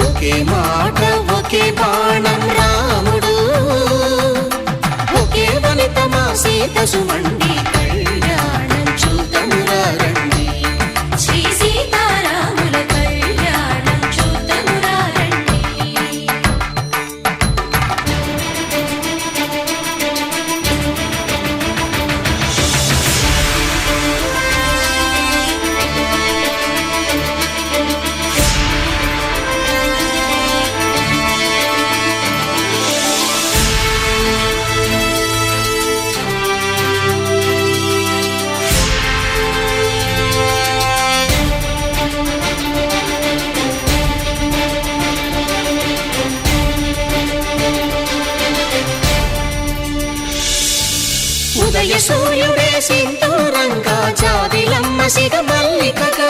ఒకే మాట ఒకే బాణం రాముడు, ఒకే వనిత మా సీత సుమండి, కళ్యాణం చూద్దామురా రండి. శ్రీ సీతారాముల కళ్యాణం చూద్దామురా రండి. ఉదయ సూర్యుడే సింధూరంగా, జాబిలమ్మ సిగ మల్లికగా,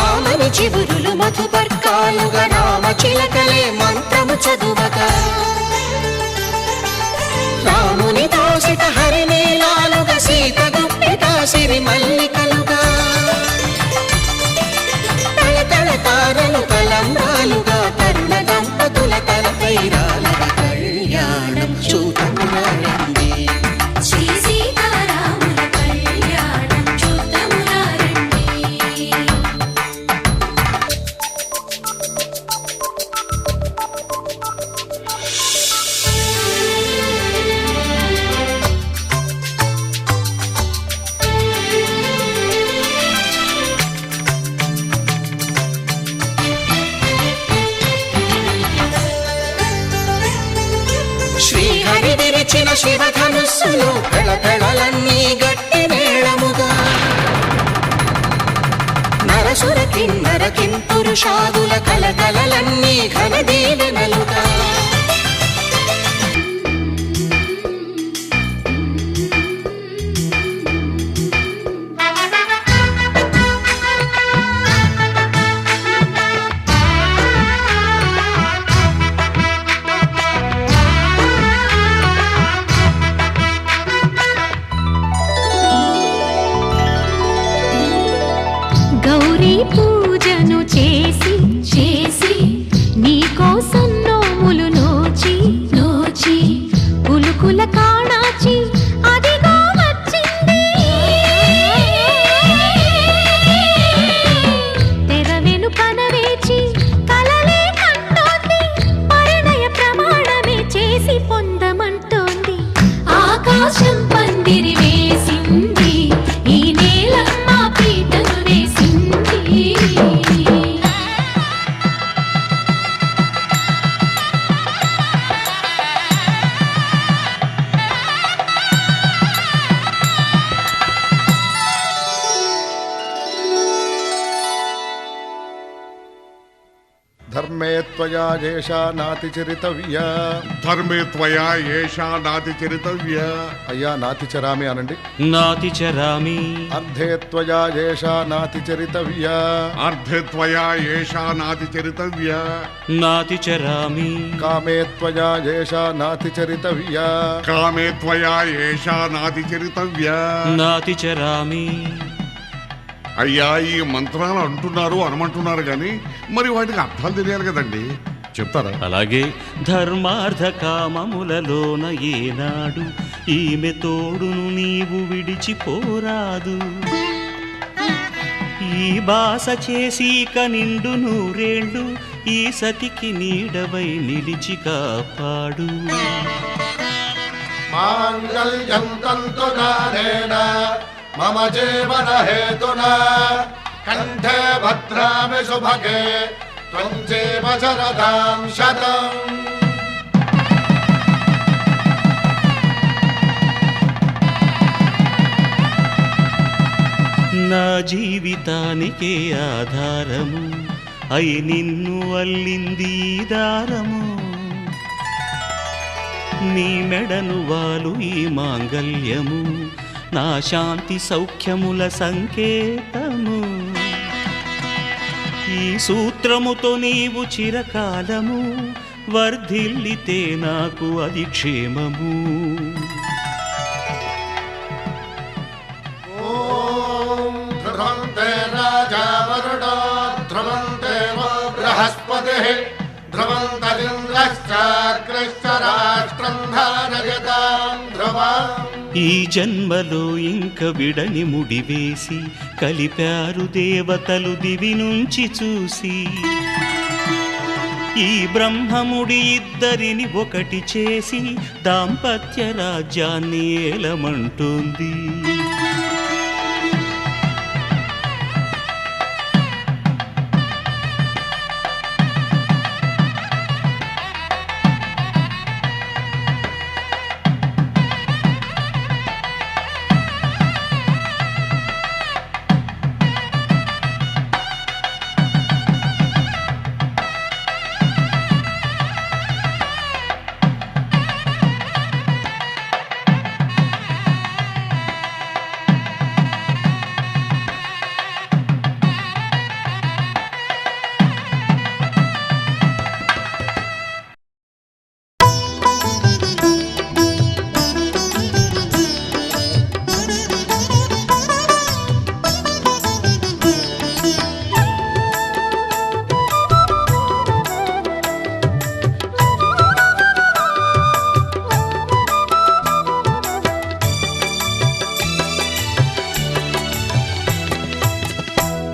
ఆమని చివురులు మధుపర్కాలుగా, రామ చిలకలే మంత్రము చదువగా, రాముని దోసిట హరినీలాలుగా, సీత గుప్పిట సిరి మల్లికలుగా, తళతళ తారలు తలంబ్రాలుగా, తరుణ దంపతుల తలపైరాలుగా, కళ్యాణం చూద్దామురా రండి. శ్రీ సీతారాముల కళ్యాణం చూద్దామురా రండి. శ్రీహరి విరిచిన శివధనుస్సులు, పెళపెళలన్నీ గట్టి మేళముగా, నరసుర కిన్నర కింపురుషాదుల కలకలలన్నీ ఘన దీవెనలుగా, గౌరీ పూజను చేసి చేసి నీకోసం నోములు నోచి నోచి, పులుకుల కాణాచి అదిగో వచ్చింది. తెర వెనుకన వేచి కలలే కంటోంది, పరిణయ ప్రమాణమే చేసి పొందమంటోంది. ఆకాశం పందిరి వేసింది, ఈ నేలమ్మ పీటను వేసింది. ధర్మే త్వయా ఏషా నాతి చరితవ్య. ధర్మే త్వయా ఏషా నాతి చరితవ్య. అయ్యా నాతి చరామి అనండి. నాతి చరామి. అర్ధే త్వయా ఏషా నాతి చరితవ్య. అర్ధే త్వయా ఏషా నాతి చరితవ్య. నాతి చరామి. కామే త్వయా ఏషా నాతి చరితవ్య. కామే త్వయా ఏషా నాతి చరితవ్య. నాతి చరామి. అయ్యా ఈ మంత్రాలు అంటున్నారు అనమంటున్నారు కానీ మరి వాటికి అర్థాలు తెలియాలి కదండి, చెప్తారా? అలాగే ధర్మార్థ కామములలోన ఏనాడు ఈమె తోడును నీవు విడిచిపోరాదు. ఈ బాస చేసి నిండు నూరేళ్ళు ఈ సతికి నీడవై నిలిచి కాపాడు. మాంగళ్యం తంతునానేన మమ జీవన హేతునా కంఠే భద్రామి శుభగే త్వం జీవ శరదాం శతం. నా జీవితానికే ఆధారము అయి నిన్ను అల్లింది దారము. నీ మెడను వాలు ఈ మాంగల్యము నా శాంతి సౌఖ్యముల సంకేతము. ఈ సూత్రముతో నీవు చిరకాలము వర్ధిల్లితే నాకు అది క్షేమము. ఓం ధ్రువంతే రాజా వరుణో ధ్రువందేవో బృహస్పతిః ధ్రువంతరింద్రశ్చాగ్రశ్చ రాష్ట్రం ధారయతాం ధ్రువం. ఈ జన్మలో ఇంక విడని ముడివేసి కలిపారు దేవతలు దివి నుంచి చూసి. ఈ బ్రహ్మముడి ఇద్దరిని ఒకటి చేసి దాంపత్య రాజ్యాన్ని ఏలమంటుంది.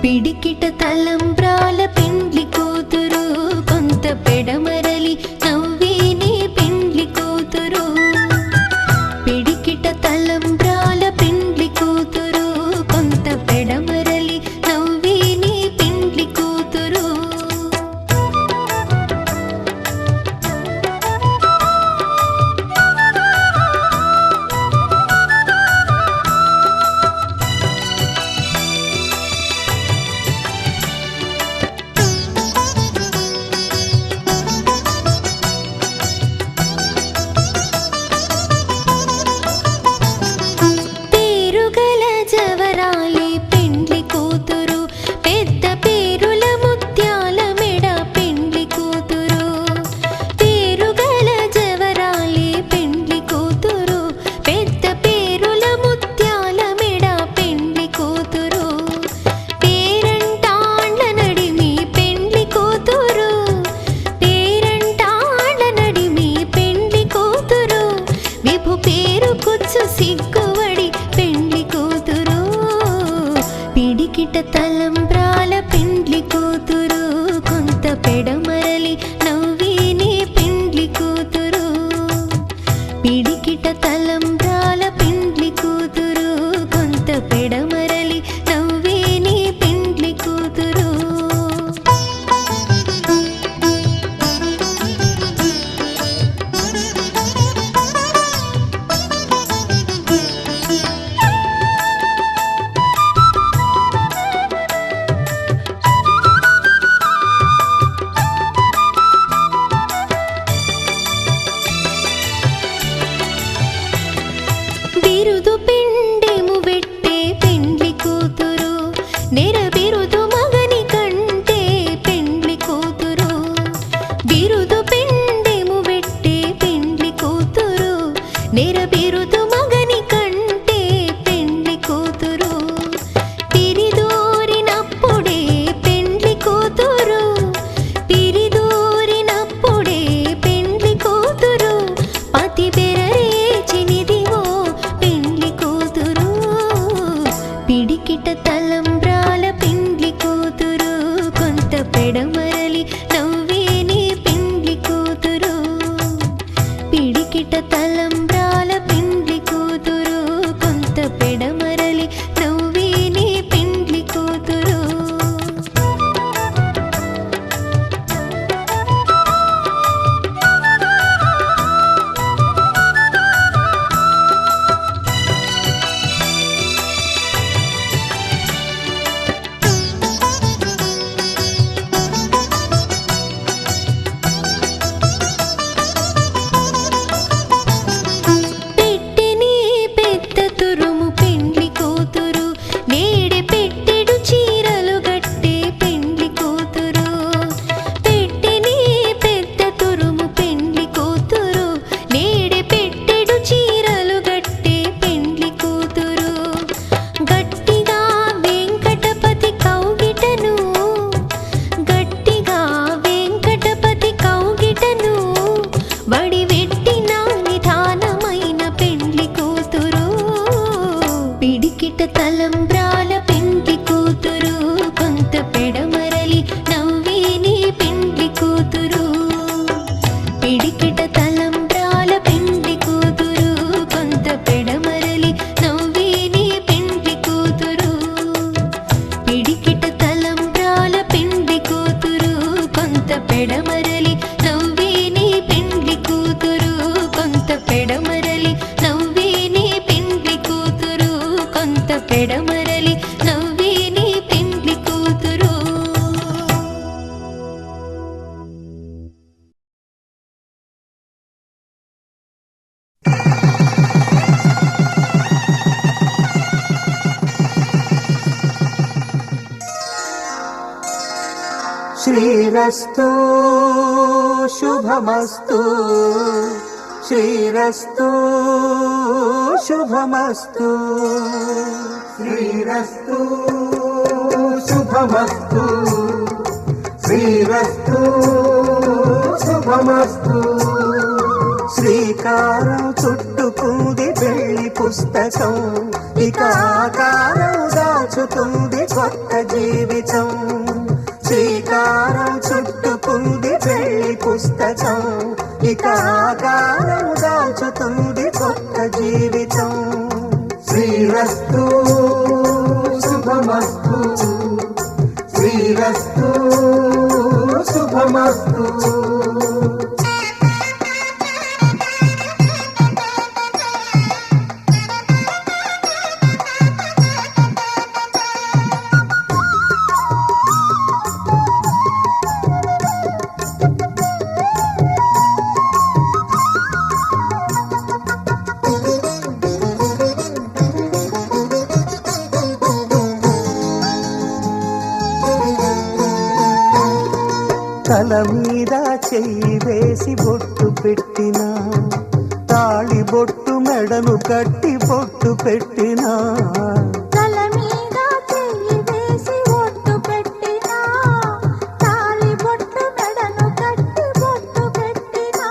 పిడికిట తలంబ్రాల పెండ్లి కూతురు కొంత పెడమరలి నవ్వేనే పెండ్లి కూతురు. పిడికిట తలంబ్రాల పెండ్లి కూతురు కొంత పెడమరలి నవ్వేనే పెండ్లి కూతురు. సిగ్గువడి పెండ్లి కూతురు. పిడికిట తలంబ్రాల పెండ్లి కూతురు కొంత పెడమరలి నవ్వేనే పెండ్లి కూతురు. పిడికిట తలంబ్రాల పెండ్లి కూతురు కొంత పెడమరలి నవ్వేనే పెండ్లి కూతురు. బిరుదు పిండెము పెట్టే పెండ్లి కూతురు నెర బిరుదు మగని కంటే పెండ్లి కూతురు. బిరుదు పిండెము పెట్టే పెండ్లి కూతురు నెర బిరుదు మగని కంటే పెండ్లి కూతురు. పిరిదూరినప్పుడే పెండ్లి కూతురు పిరిదూరినప్పుడే పెండ్లి కూతురు. పతి బెరరేచినిదివో పెండ్లి కూతురు. పిడికిట తలంబ్రాల పెండ్లి కూతురు కొంత పెడమరలి నవ్వేనే పెండ్లి కూతురు. పిడికిట తలంబ్రాల పెండ్లి కూతురు కొంత పెడమరలి నవ్వేనే పెండ్లి కూతురు. శ్రీరస్తు శుభమస్తు శ్రీరస్తు శుభమస్తు శ్రీరస్తు శుభమస్తు శ్రీరస్తు శుభమస్తు శ్రీకారం చుట్టుకుంది పెళ్లి పుస్తకం ఇక ఆకారం దాచుతుంది కొత్త జీవితం శ్రీకారం చుట్టుకుంది పెళ్లి పుస్తకం ఇక ఆకారం దాచుతుంది కొత్త జీవితం శ్రీరస్తు శుభమస్తు శ్రీరస్తు శుభమస్తు తల మీద చెయ్యి వేసి బొట్టు పెట్టినా తాళి బొట్టు మెడను కట్టి బొట్టు పెట్టినా తల మీద చెయ్యి వేసి బొట్టు పెట్టినా తాళి బొట్టు మెడను కట్టి బొట్టు పెట్టినా